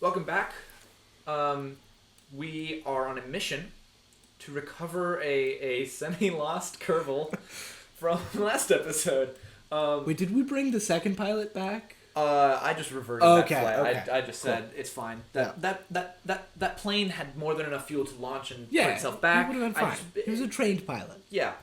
Welcome back. We are on a mission to recover a semi-lost Kerbal from last episode. Wait, did we bring the second pilot back? I just reverted Okay, that flight. okay. I just said it's fine. That plane had more than enough fuel to launch and put itself back. He would have been fine. He was a trained pilot. Yeah.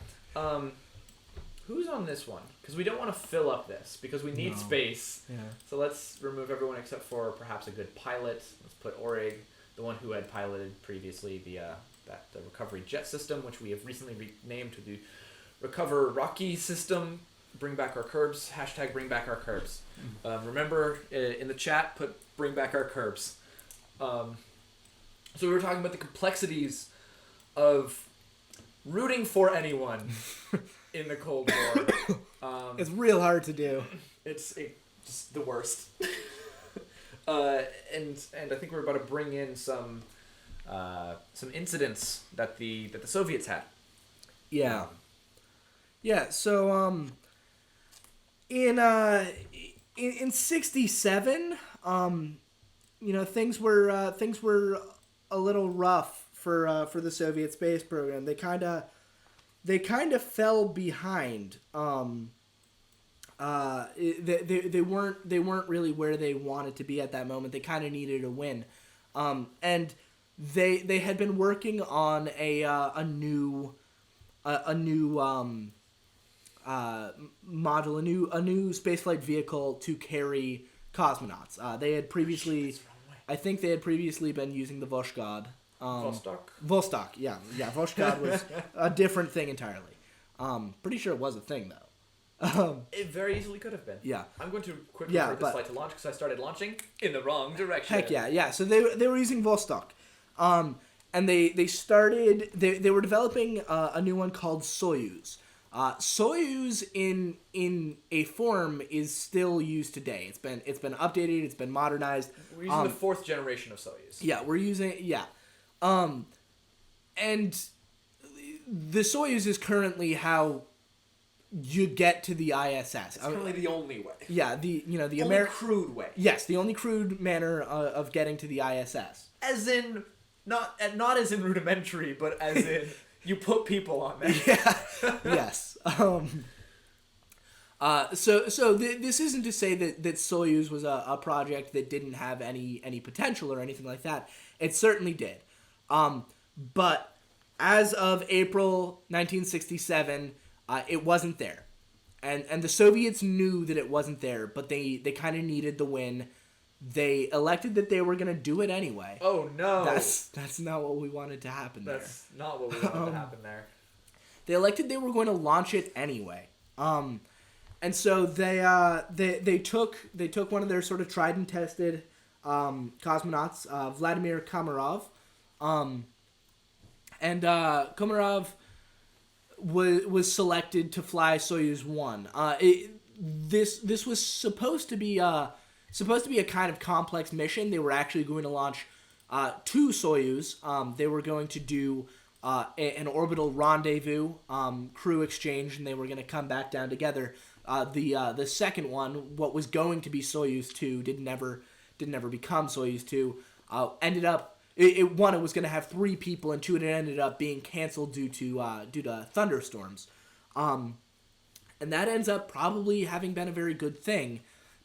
Who's on this one? Because we don't want to fill up this because we need space. Yeah. So let's remove everyone except for perhaps a good pilot. Let's put Orig, the one who had piloted previously the recovery jet system, which we have recently renamed to the Recover Rocky system. Bring back our curbs. Hashtag bring back our curbs. Remember in the chat, put bring back our curbs. So we were talking about the complexities of rooting for anyone in the Cold War. It's real hard to do. It's just the worst. And I think we're about to bring in some incidents that the Soviets had. Yeah. Yeah. So in '67, things were a little rough for the Soviet space program. They kind of fell behind. They weren't really where they wanted to be at that moment. They kind of needed a win, and they had been working on a new model, a new spaceflight vehicle to carry cosmonauts. They had previously, I think they had previously been using the Voskhod. Vostok, yeah. Voskhod was a different thing entirely. Pretty sure it was a thing though. It very easily could have been. Yeah. I'm going to quickly revert this flight to launch because I started launching in the wrong direction. Heck yeah. So they were using Vostok, and they were developing a new one called Soyuz. Soyuz in a form is still used today. It's been updated. It's been modernized. We're using the fourth generation of Soyuz. Yeah, we're using and the Soyuz is currently how you get to the ISS. It's currently the only way. Yeah, the crude way. Yes, the only crude manner of getting to the ISS. As in not as in rudimentary, but as in you put people on there. Yeah. Yes. So this isn't to say that Soyuz was a project that didn't have any potential or anything like that. It certainly did. But as of April 1967, it wasn't there. And the Soviets knew that it wasn't there, but they kind of needed the win. They elected that they were going to do it anyway. Oh, no. That's not what we wanted to happen there. That's not what we wanted to happen there. They elected they were going to launch it anyway. And so they took one of their sort of tried and tested cosmonauts, Vladimir Komarov. And Komarov was selected to fly Soyuz 1. This was supposed to be a kind of complex mission. They were actually going to launch two Soyuz. They were going to do an orbital rendezvous, crew exchange, and they were going to come back down together. The second one, what was going to be Soyuz 2, didn't ever become Soyuz 2. Ended up it was going to have 3 people, and 2 it ended up being canceled due to thunderstorms. And that ends up probably having been a very good thing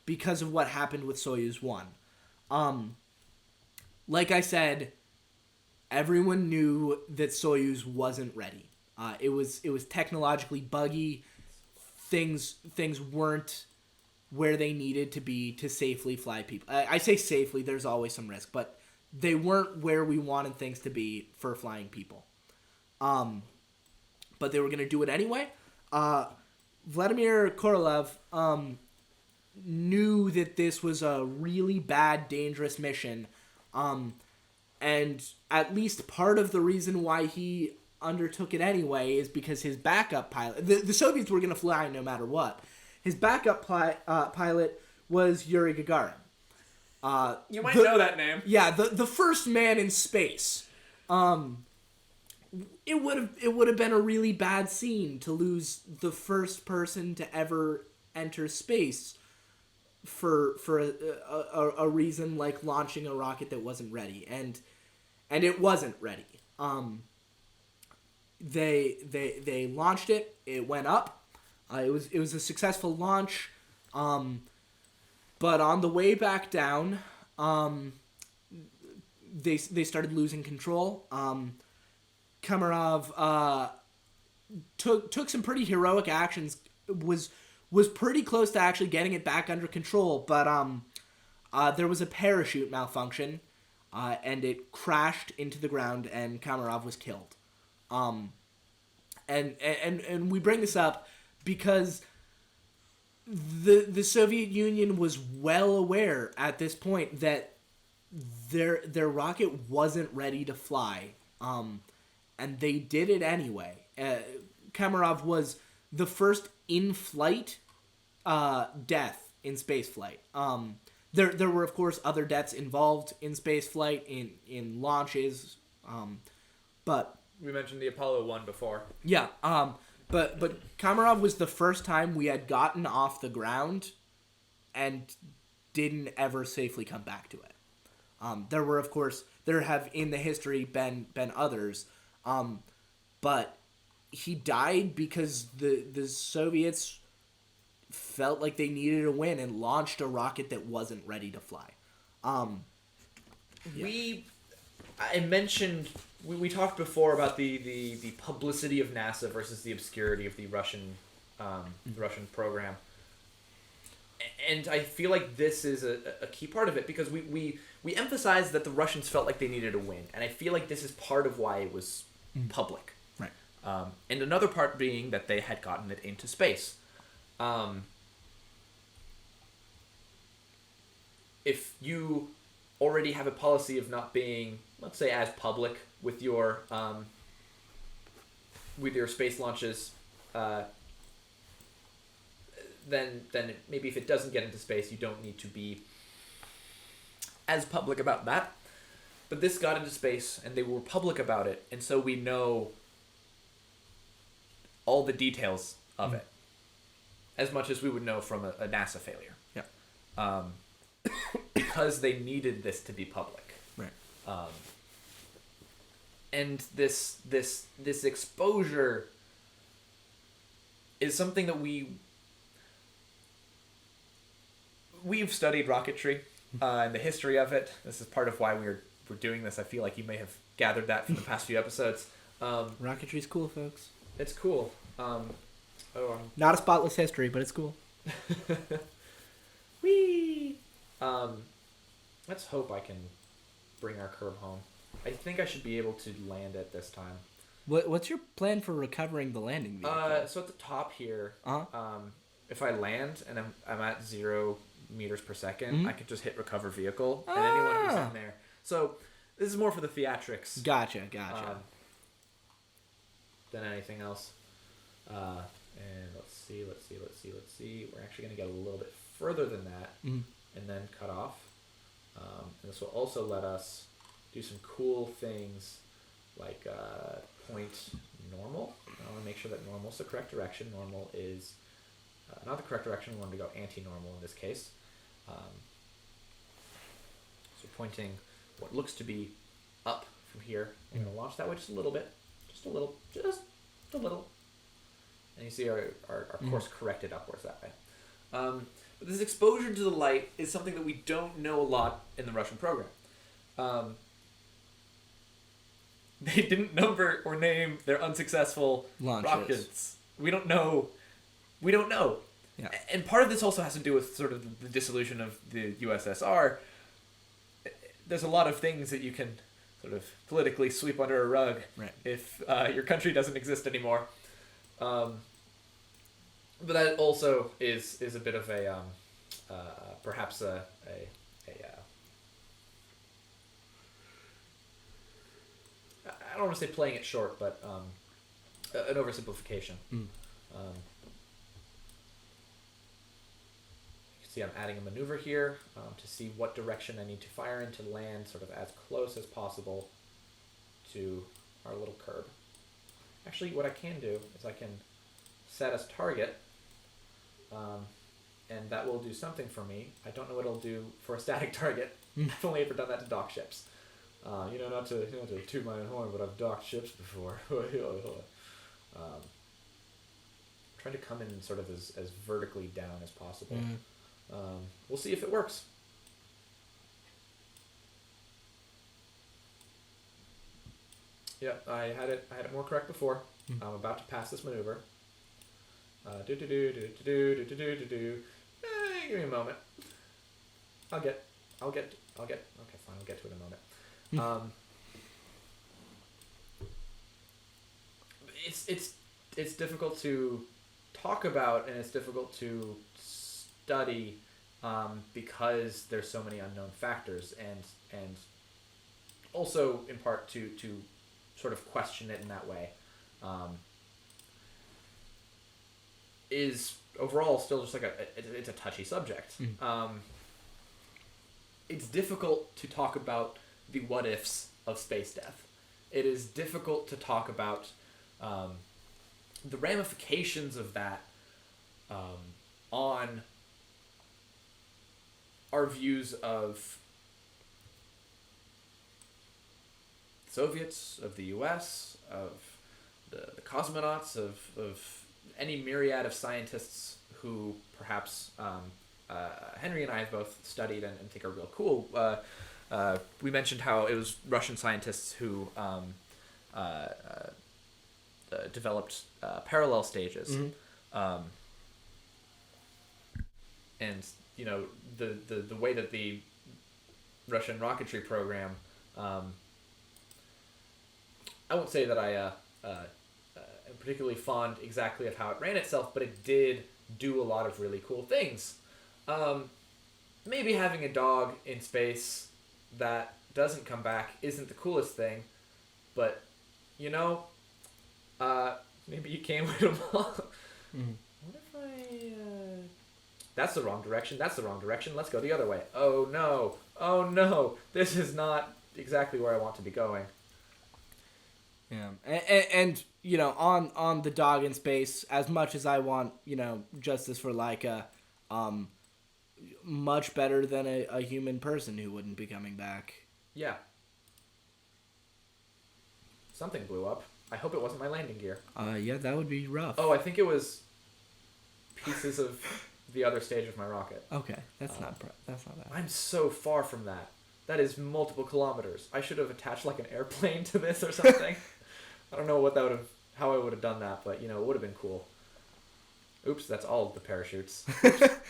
because of what happened with Soyuz 1. Like I said, everyone knew that Soyuz wasn't ready. It was technologically buggy. Things weren't where they needed to be to safely fly people. I say safely, there's always some risk, but they weren't where we wanted things to be for flying people. But they were going to do it anyway. Vladimir Korolev knew that this was a really bad, dangerous mission. And at least part of the reason why he undertook it anyway is because his backup pilot... The Soviets were going to fly no matter what. His backup pilot was Yuri Gagarin. You might know that name. Yeah, the first man in space. It would have been a really bad scene to lose the first person to ever enter space for a reason like launching a rocket that wasn't ready, and it wasn't ready. They launched it. It went up. It was a successful launch. But on the way back down, they started losing control. Komarov took some pretty heroic actions. Was pretty close to actually getting it back under control, but there was a parachute malfunction, and it crashed into the ground, and Komarov was killed. And we bring this up because the Soviet Union was well aware at this point that their rocket wasn't ready to fly, and they did it anyway. Komarov was the first in-flight death in spaceflight. There were, of course, other deaths involved in spaceflight, in launches, but... We mentioned the Apollo 1 before. Yeah, but Komarov was the first time we had gotten off the ground and didn't ever safely come back to it. There were, of course, there have in the history been others, but he died because the Soviets felt like they needed a win and launched a rocket that wasn't ready to fly. I mentioned we talked before about the publicity of NASA versus the obscurity of the Russian program, and I feel like this is a key part of it because we emphasize that the Russians felt like they needed a win, and I feel like this is part of why it was public. Right. And another part being that they had gotten it into space. If you already have a policy of not being, let's say, as public with your space launches, then maybe if it doesn't get into space, you don't need to be as public about that. But this got into space, and they were public about it, and so we know all the details of it, as much as we would know from a NASA failure. Yeah. Because they needed this to be public. Right. And this exposure is something that we've studied rocketry and the history of it. This is part of why we're doing this. I feel like you may have gathered that from the past few episodes. Rocketry's cool, folks. It's cool. Not a spotless history, but it's cool. Whee! Let's hope I can bring our Kerb home. I think I should be able to land it this time. What's your plan for recovering the landing vehicle? So at the top here, if I land and I'm at 0 meters per second, I can just hit recover vehicle, and anyone who's in there. So this is more for the theatrics. Gotcha. Than anything else. And let's see. We're actually going to get a little bit further than that, and then cut off. And this will also let us do some cool things like point normal. I want to make sure that normal is the correct direction. Normal is not the correct direction. We want to go anti-normal in this case. So pointing what looks to be up from here. I'm going to launch that way just a little bit. Just a little. And you see our course corrected upwards that way. But this exposure to the light is something that we don't know a lot in the Russian program. They didn't number or name their unsuccessful launches. Rockets. We don't know. Yeah. And part of this also has to do with sort of the dissolution of the USSR. There's a lot of things that you can sort of politically sweep under a rug if your country doesn't exist anymore. But that also is a bit of a perhaps a I don't want to say playing it short, but an oversimplification. You can see I'm adding a maneuver here to see what direction I need to fire in to land sort of as close as possible to our little curb. Actually, what I can do is I can set as target and that will do something for me. I don't know what it'll do for a static target. I've only ever done that to dock ships. Not to toot my own horn, but I've docked ships before. Trying to come in sort of as vertically down as possible. We'll see if it works. Yeah, I had it more correct before. I'm about to pass this maneuver. Give me a moment. I'll get. Okay, fine. I'll get to it in a moment. It's difficult to talk about, and it's difficult to study because there's so many unknown factors, and also in part to sort of question it in that way is overall still just like it's a touchy subject. It's difficult to talk about the what ifs of space death. It is difficult to talk about the ramifications of that on our views of Soviets, of the U.S., of the cosmonauts, of any myriad of scientists who perhaps Henry and I have both studied and think are real cool. We mentioned how it was Russian scientists who developed parallel stages. And, the way that the Russian rocketry program... I won't say that I am particularly fond exactly of how it ran itself, but it did do a lot of really cool things. Maybe having a dog in space that doesn't come back isn't the coolest thing, but, maybe you can't wait them all. What if that's the wrong direction, let's go the other way. Oh no, this is not exactly where I want to be going. Yeah, and on the dog in space, as much as I want, justice for Laika, much better than a human person who wouldn't be coming back. Yeah. Something blew up. I hope it wasn't my landing gear. Yeah, that would be rough. Oh, I think it was pieces of the other stage of my rocket. Okay, that's not bad. I'm so far from that. That is multiple kilometers. I should have attached like an airplane to this or something. I don't know how I would have done that, but it would have been cool. Oops, that's all the parachutes.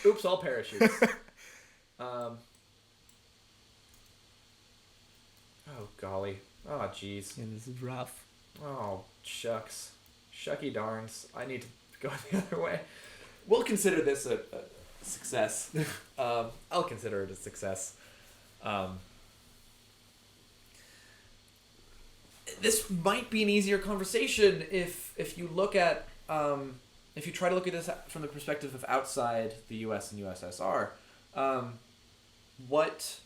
Oops, all parachutes. Oh golly. Oh jeez. Yeah, this is rough. Oh shucks. Shucky darns. I need to go the other way. We'll consider this a success. I'll consider it a success. This might be an easier conversation if you look at if you try to look at this from the perspective of outside the U.S. and USSR. What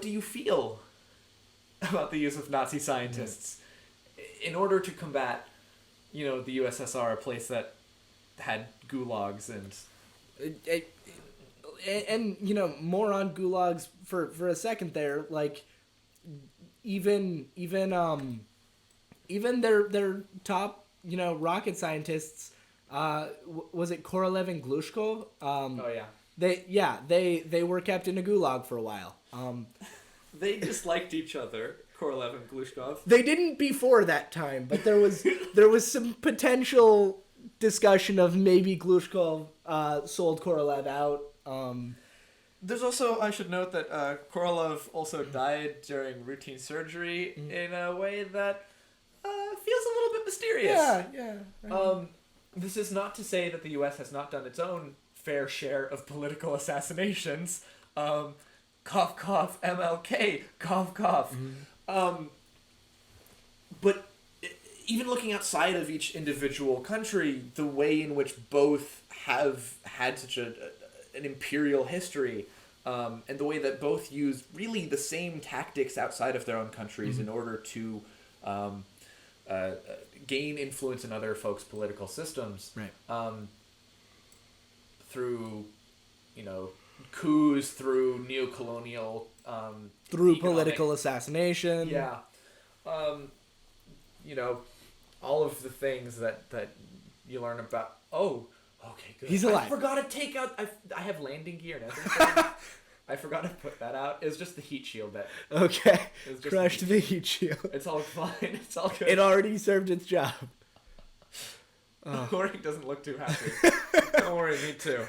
do you feel about the use of Nazi scientists in order to combat, the USSR, a place that had gulags and more on gulags for a second there, like even their top rocket scientists, was it Korolev and Glushko? They were kept in a gulag for a while. They disliked each other, Korolev and Glushkov. They didn't before that time, but there was some potential discussion of maybe Glushkov sold Korolev out. There's also, I should note that Korolev also died during routine surgery in a way that feels a little bit mysterious. Yeah. This is not to say that the U.S. has not done its own fair share of political assassinations. Cough, cough, MLK, cough, cough. But even looking outside of each individual country, the way in which both have had such an imperial history, and the way that both use really the same tactics outside of their own countries in order to gain influence in other folks' political systems. Right. Through, coups, through neocolonial, Through economic, political assassination. Yeah. All of the things that you learn about. Oh, okay, good. He's alive. I forgot to take out. I have landing gear and everything. I forgot to put that out. It was just the heat shield that. Okay. It was just Crushed the heat shield. It's all fine. It's all good. It already served its job. Orig doesn't look too happy. Don't worry, me too.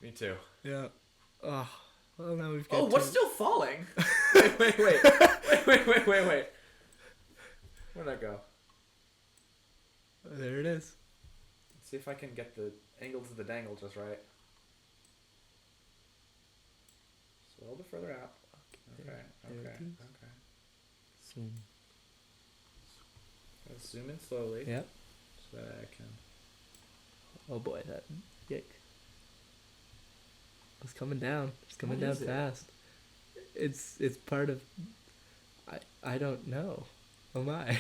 Me too. Yeah. Oh. Well, now we've got. Oh, what's still falling? Wait. Wait. Where'd that go? There it is. Let's see if I can get the angles of the dangle just right. Just a little bit further out. Okay. Zoom. Let's zoom in slowly. Yep. So that I can. Oh boy, that yick. It's coming down. It's coming What down is it? fast. It's part of. I don't know. Oh my.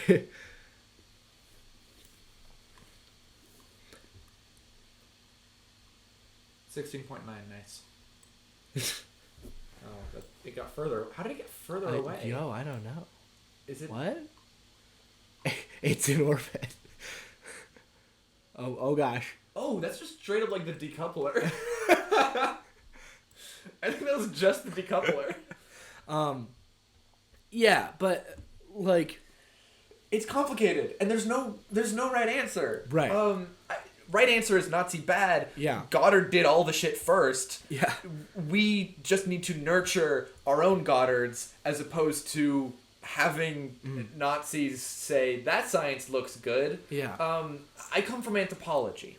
16.9, nice. Oh, it got further. How did it get further away? I don't know. Is it What? It's in orbit. Oh gosh. Oh, that's just straight up like the decoupler. I think that was just the decoupler. Yeah, but like It's complicated, and there's no right answer. Right. Right answer is Nazi bad. Yeah. Goddard did all the shit first. Yeah. We just need to nurture our own Goddards as opposed to having Nazis say that science looks good. Yeah. I come from anthropology.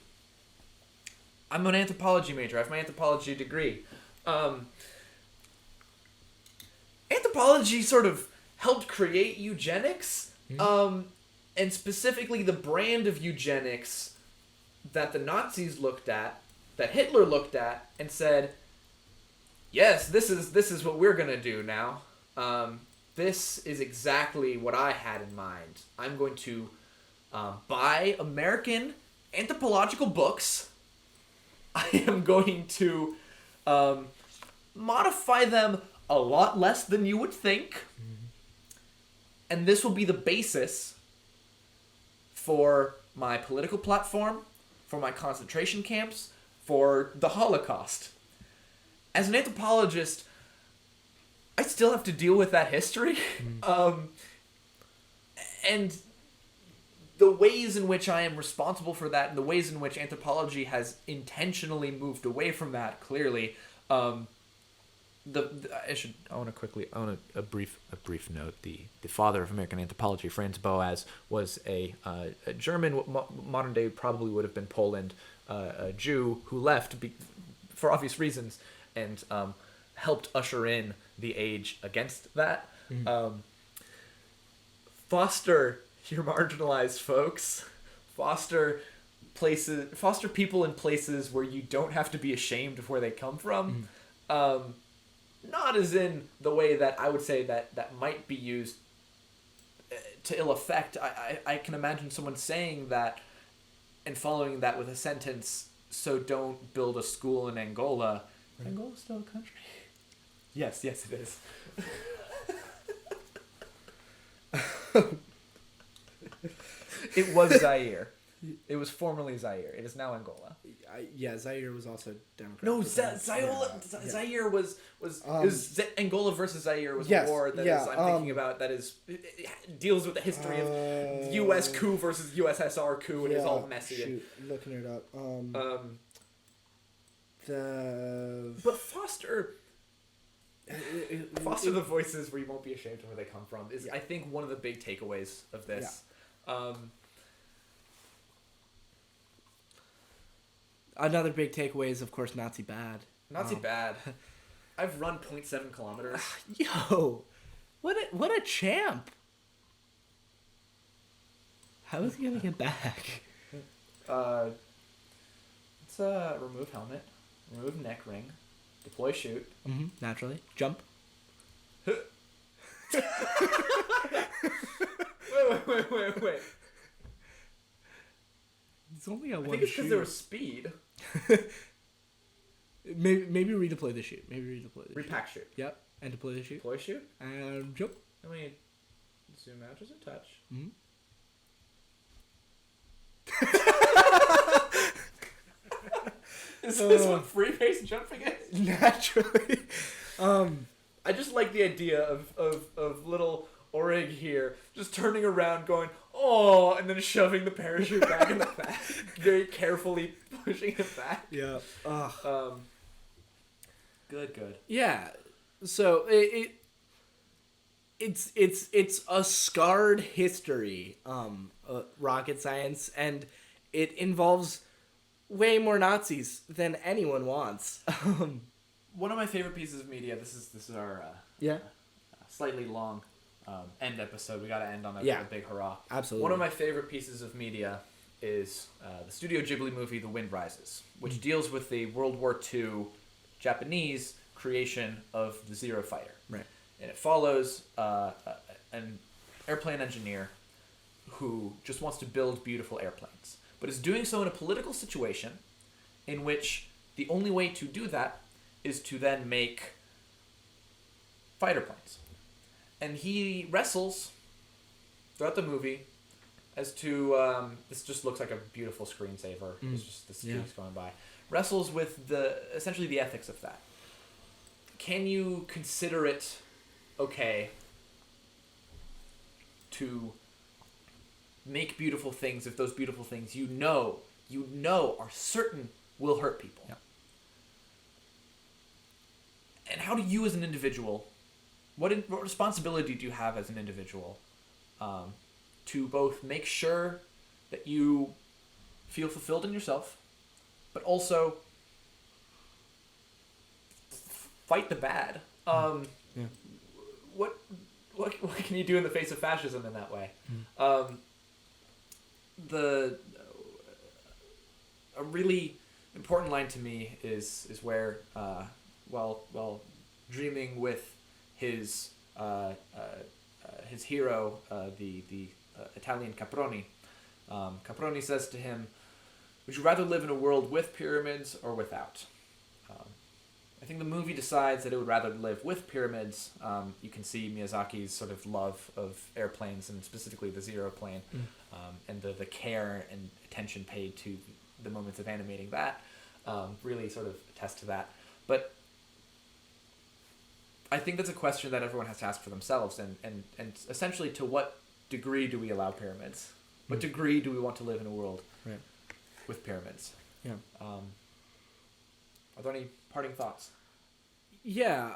I'm an anthropology major. I have my anthropology degree. Anthropology sort of helped create eugenics, and specifically the brand of eugenics that the Nazis looked at, that Hitler looked at, and said, "Yes, this is what we're gonna do now. This is exactly what I had in mind. I'm going to buy American anthropological books. I am going to modify them a lot less than you would think, and this will be the basis for my political platform, for my concentration camps, for the Holocaust." As an anthropologist, I still have to deal with that history. And the ways in which I am responsible for that, and the ways in which anthropology has intentionally moved away from that, clearly, I want a brief note. The father of American anthropology, Franz Boas, was a German, what modern day probably would have been Poland, a Jew who left for obvious reasons, and helped usher in the age against that. Foster your marginalized folks. Foster people in places where you don't have to be ashamed of where they come from. Not as in the way that I would say that might be used to ill effect. I can imagine someone saying that and following that with a sentence, "So don't build a school in Angola." Is Angola still a country? Yes, it is. It was Zaire. It was formerly Zaire. It is now Angola. Yeah, Zaire was also Democrat. No, Zaire was Angola versus Zaire was a war that is I'm thinking about that is it deals with the history of U.S. coup versus USSR coup and it's all messy. Shoot, looking it up. But foster the voices where you won't be ashamed of where they come from is I think one of the big takeaways of this. Another big takeaway is, of course, Nazi bad. Nazi bad. I've run 0.7 kilometers. Yo, what a champ! How is he gonna get back? Let's remove helmet, remove neck ring, deploy shoot. Naturally, jump. Wait. Wait. It's only got I one think it's because shoot. there was speed. Maybe redeploy the shoot. Repack shoot. Yep, and deploy the shoot. Deploy shoot. And jump. Let me zoom out just a touch. Mm-hmm. Is this what free base jumping is? Naturally. I just like the idea of little Orig here just turning around going, oh, and then shoving the parachute back in the back, very carefully pushing it back. Yeah. Good. Yeah. So it's a scarred history, rocket science, and it involves way more Nazis than anyone wants. One of my favorite pieces of media. This is our slightly long end episode. We got to end on a big hurrah. Absolutely. One of my favorite pieces of media is the Studio Ghibli movie The Wind Rises, which deals with the World War II Japanese creation of the Zero Fighter. Right. And it follows an airplane engineer who just wants to build beautiful airplanes, but is doing so in a political situation in which the only way to do that is to then make fighter planes. And he wrestles throughout the movie as to this just looks like a beautiful screensaver. It's just the streaks going by. Wrestles with essentially the ethics of that. Can you consider it okay to make beautiful things if those beautiful things you know are certain will hurt people? Yeah. And how do you as an individual, what responsibility do you have as an individual to both make sure that you feel fulfilled in yourself, but also fight the bad? What can you do in the face of fascism in that way? A really important line to me is where while dreaming with his hero, the Italian Caproni, Caproni says to him, "Would you rather live in a world with pyramids or without?" I think the movie decides that it would rather live with pyramids. You can see Miyazaki's sort of love of airplanes and specifically the Zero plane, and the care and attention paid to the moments of animating that really sort of attest to that. But I think that's a question that everyone has to ask for themselves, and essentially, to what degree do we allow pyramids? What degree do we want to live in a world with pyramids? Yeah. Are there any parting thoughts? Yeah.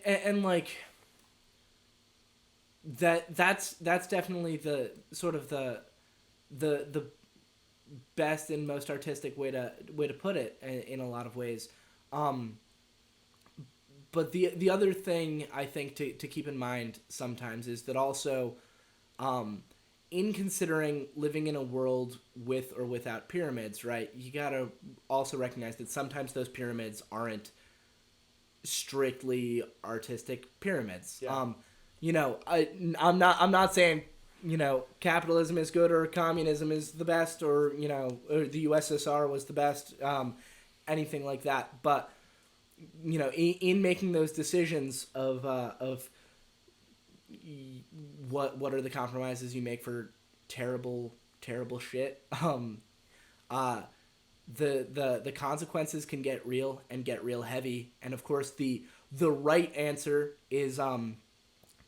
And like that's definitely the sort of the best and most artistic way to put it in a lot of ways. But the other thing I think to keep in mind sometimes is that also, in considering living in a world with or without pyramids, right, you gotta also recognize that sometimes those pyramids aren't strictly artistic pyramids. Yeah. I'm not saying, capitalism is good or communism is the best or the USSR was the best, anything like that. But, in making those decisions of what are the compromises you make for terrible shit, the consequences can get real and get real heavy. And of course the right answer is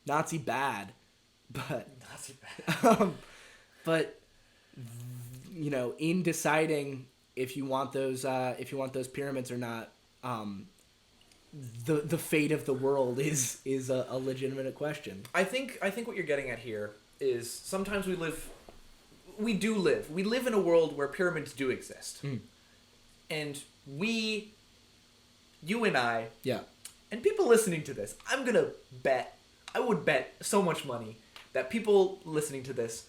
Nazi bad, but but in deciding if you want those pyramids or not, the fate of the world is a legitimate question. I think what you're getting at here is sometimes we live in a world where pyramids do exist. And you and I, and people listening to this, I would bet so much money that people listening to this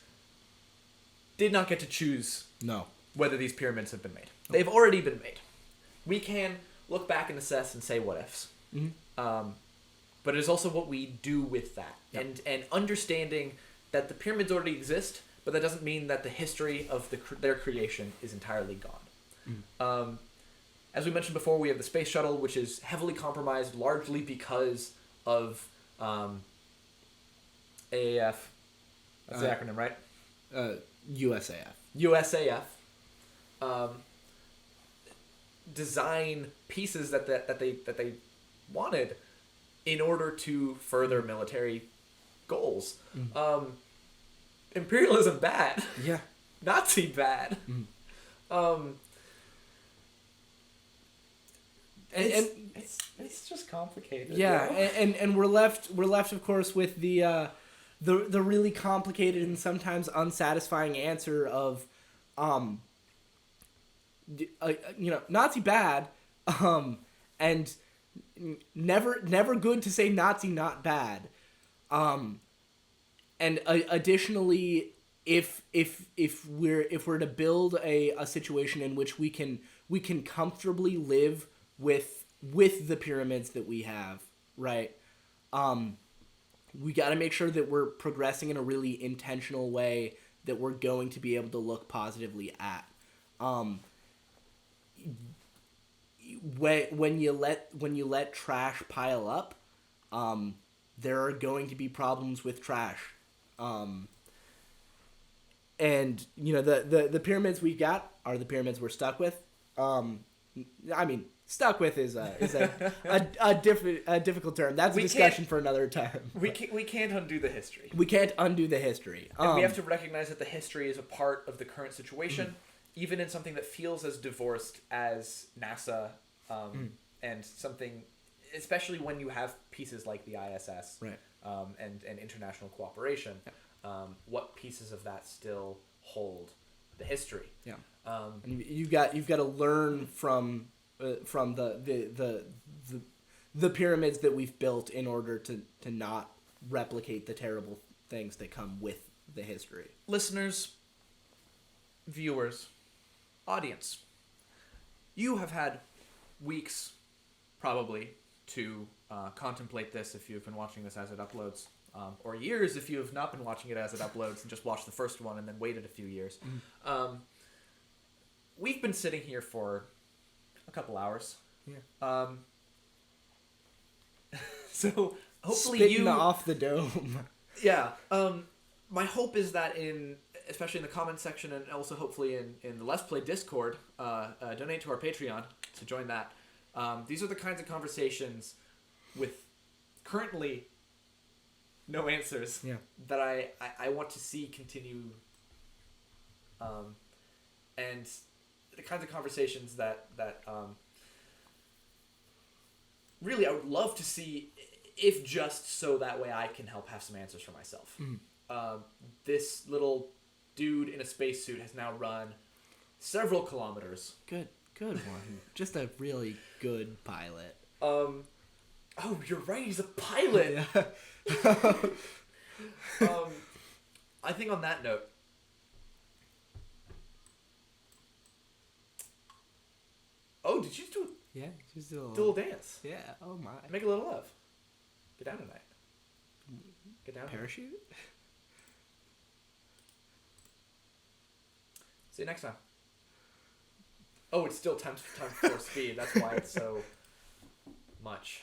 did not get to choose whether these pyramids have been made. They've already been made. We can look back and assess and say what ifs. but it is also what we do with that. Yep. And understanding that the pyramids already exist, but that doesn't mean that the history of their creation is entirely gone. As we mentioned before, we have the space shuttle, which is heavily compromised largely because of AAF. That's the acronym, right? USAF. USAF. Design pieces that they wanted in order to further military goals. Imperialism bad. Yeah. Nazi bad. It's just complicated. Yeah, and we're left of course with the really complicated and sometimes unsatisfying answer of Nazi bad, and never good to say Nazi not bad, and additionally, if we're to build a situation in which we can comfortably live with the pyramids that we have, right? We got to make sure that we're progressing in a really intentional way that we're going to be able to look positively at. When you let trash pile up, there are going to be problems with trash. And the pyramids we've got are the pyramids we're stuck with. I mean, stuck with is a difficult term. That's a discussion for another time. We can't undo the history. We can't undo the history. And we have to recognize that the history is a part of the current situation, even in something that feels as divorced as NASA, and something, especially when you have pieces like the ISS, right, and international cooperation. Yeah. What pieces of that still hold the history? Yeah. And you've got to learn from the pyramids that we've built in order to not replicate the terrible things that come with the history. Listeners, viewers, audience, you have had weeks probably to contemplate this if you've been watching this as it uploads, or years if you have not been watching it as it uploads and just watched the first one and then waited a few years. We've been sitting here for a couple hours. Yeah. So hopefully spitting off the dome. Yeah. My hope is that especially in the comment section and also hopefully in the Let's Play Discord, donate to our Patreon to join that. These are the kinds of conversations with currently no answers that I want to see continue. And the kinds of conversations that really I would love to see, if just so that way I can help have some answers for myself. This little dude in a spacesuit has now run several kilometers. Good one. Just a really good pilot. Oh, you're right. He's a pilot. I think on that note, oh, did you do? Yeah, just do a little dance. Yeah. Oh my. Make a little love. Get down tonight. Get down. Parachute. See you next time. Oh, it's still time for speed. That's why it's so much.